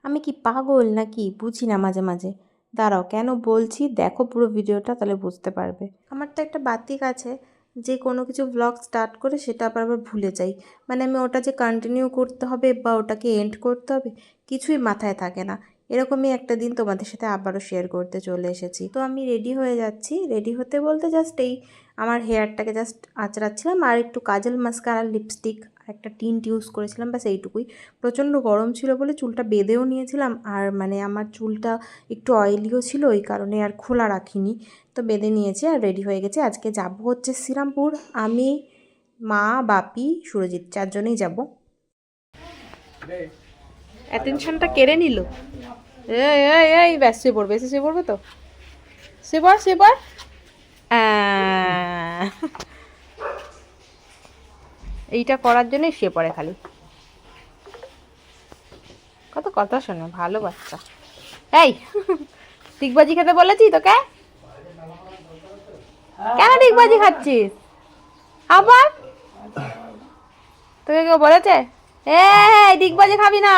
আমি কি পাগল নাকি বুঝি না মাঝে মাঝে। দাঁড়াও, কেন বলছি দেখো পুরো ভিডিওটা, তাহলে বুঝতে পারবে। আমার তো একটা বাতিক আছে, যে কোনো কিছু ব্লগ স্টার্ট করে সেটা আবার ভুলে যাই। মানে আমি ওটা যে কন্টিনিউ করতে হবে বা ওটাকে এন্ড করতে হবে কিছুই মাথায় থাকে না। এরকমই একটা দিন তোমাদের সাথে আবারও শেয়ার করতে চলে এসেছি। তো আমি রেডি হয়ে যাচ্ছি, রেডি হতে বলতে জাস্ট এই আমার হেয়ারটাকে জাস্ট আঁচড়াচ্ছিলাম, আর একটু কাজল মাস্কারা লিপস্টিক আর একটা টিন্ট ইউজ করেছিলাম, ব্যাস এইটুকুই। প্রচণ্ড গরম ছিল বলে চুলটা বেঁধেও নিয়েছিলাম, আর মানে আমার চুলটা একটু অয়েলিও ছিল, ওই কারণে আর খোলা রাখিনি, তো বেঁধে নিয়েছি আর রেডি হয়ে গেছে। আজকে যাব হচ্ছে শ্রীরামপুর, আমি, মা, বাপি, সুরজিৎ, চারজনেই যাব। অ্যাটেনশনটা কেড়ে নিল। এই ব্যাস শুয়ে পড়বে, এসে শুয়ে পড়বে তো, শুয়ে পড়। এইটা করার জন্যই শুয়ে পড়ে খালি, কত কথা শোনে, ভালো বাচ্চা। এই ডিগবাজি খেতে বলেছি তোকে? কেন ডিগবাজি খাচ্ছিস আবার? তোকে কেউ বলেছে? এই ডিগবাজি খাবি না,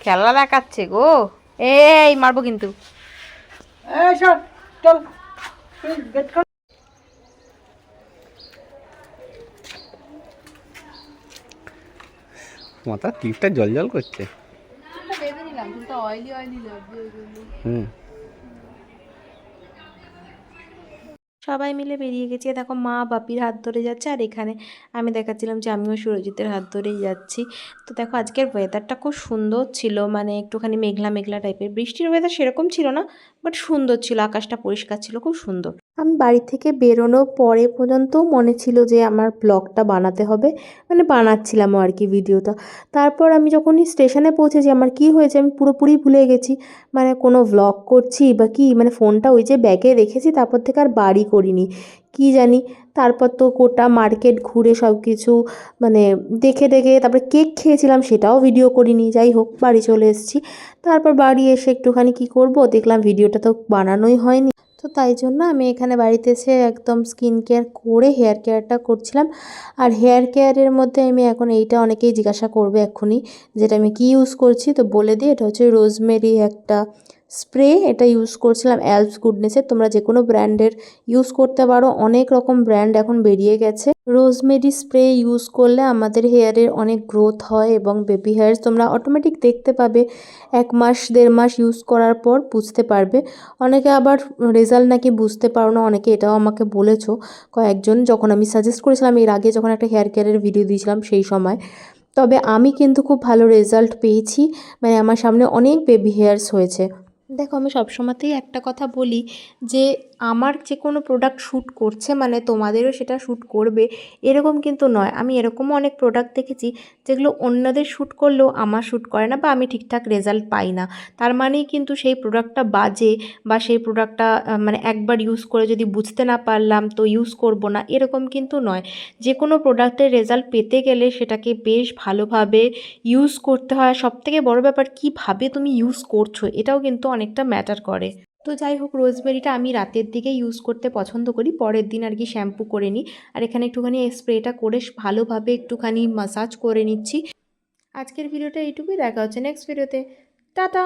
খেলা দেখাচ্ছে গো। এই মারবো কিন্তু। মাথা ক্লিপটা জল জল করছে। হুম। সবাই মিলে বেরিয়ে গেছি। দেখো মা বাপির হাত ধরে যাচ্ছে, আর এখানে আমি দেখাচ্ছিলাম যে আমিও সুরজিতের হাত ধরেই যাচ্ছি। তো দেখো আজকের ওয়েদারটা খুব সুন্দর ছিল, মানে একটুখানি মেঘলা মেঘলা টাইপের, বৃষ্টির ওয়েদার সেরকম ছিল না, বাট সুন্দর ছিল, আকাশটা পরিষ্কার ছিল, খুব সুন্দর। আমি বাড়ি থেকে বেরোনোর পরে পর্যন্ত মনে ছিল যে আমার ব্লগটা বানাতে হবে, মানে বানাচ্ছিলামও আর কি ভিডিওটা। তারপর আমি যখনই স্টেশনে পৌঁছেছি আমার কি হয়েছে আমি পুরোপুরি ভুলে গেছি, মানে কোনো ভ্লগ করছি বা কি, মানে ফোনটা ওই যে ব্যাগে রেখেছি, তারপর থেকে আর বাড়ি করিনি কি জানি। তারপর তো গোটা মার্কেট ঘুরে সব কিছু মানে দেখে দেখে তারপরে কেক খেয়েছিলাম, সেটাও ভিডিও করিনি। যাই হোক, বাড়ি চলে এসেছি। তারপর বাড়ি এসে একটুখানি কি করব, দেখলাম ভিডিওটা তো বানানোই হয়নি, তো তাই জন্য আমি এখানে বাড়িতে এসে একদম স্কিন কেয়ার করে হেয়ার কেয়ারটা করছিলাম। আর হেয়ার কেয়ারের মধ্যে আমি এখন এইটা অনেকেই জিজ্ঞাসা করবে এক্ষুনি, যেটা আমি কি ইউজ করছি, তো বলে দিই, এটা হচ্ছে রোজমেরি একটা স্প্রে, এটা ইউজ করছিলাম অ্যালপস গুডনেসের। তোমরা যে কোনো ব্র্যান্ডের ইউজ করতে পারো, অনেক রকম ব্র্যান্ড এখন বেরিয়ে গেছে। রোজমেরি স্প্রে ইউজ করলে আমাদের হেয়ারের অনেক গ্রোথ হয় এবং বেবি হেয়ার্স তোমরা অটোমেটিক দেখতে পাবে 1 মাস 1.5 মাস ইউজ করার পর বুঝতে পারবে। অনেকে আবার রেজাল্ট নাকি বুঝতে পারো না, অনেকে এটাও আমাকে বলেছো কয়েকজন, যখন আমি সাজেস্ট করেছিলাম এর আগে যখন একটা হেয়ার কেয়ারের ভিডিও দিয়েছিলাম সেই সময়। তবে আমি কিন্তু খুব ভালো রেজাল্ট পেয়েছি, মানে আমার সামনে অনেক বেবি হেয়ার্স হয়েছে। দেখো আমি সবসময়তেই একটা কথা বলি যে আমার যে কোনো প্রোডাক্ট শ্যুট করছে মানে তোমাদেরও সেটা শ্যুট করবে, এরকম কিন্তু নয়। আমি এরকমও অনেক প্রোডাক্ট দেখেছি যেগুলো অন্যদের শ্যুট করলেও আমার শ্যুট করে না বা আমি ঠিকঠাক রেজাল্ট পাই না, তার মানেই কিন্তু সেই প্রোডাক্টটা বাজে বা সেই প্রোডাক্টটা মানে একবার ইউজ করে যদি বুঝতে না পারলাম তো ইউজ করব না, এরকম কিন্তু নয়। যে কোনো প্রোডাক্টের রেজাল্ট পেতে গেলে সেটাকে বেশ ভালোভাবে ইউজ করতে হয়। সবথেকে বড় ব্যাপার কীভাবে তুমি ইউজ করছো, এটাও কিন্তু অনেকটা ম্যাটার করে। তো যাই হোক, রোজমেরিটা আমি রাতের দিকে ইউজ করতে পছন্দ করি, পরের দিন আর কি শ্যাম্পু করে নিই। আর এখানে একটুখানি স্প্রেটা করে ভালোভাবে একটুখানি মাসাজ করে নিচ্ছি। আজকের ভিডিওটা এইটুকুই, দেখা হচ্ছে নেক্সট ভিডিওতে। টাটা।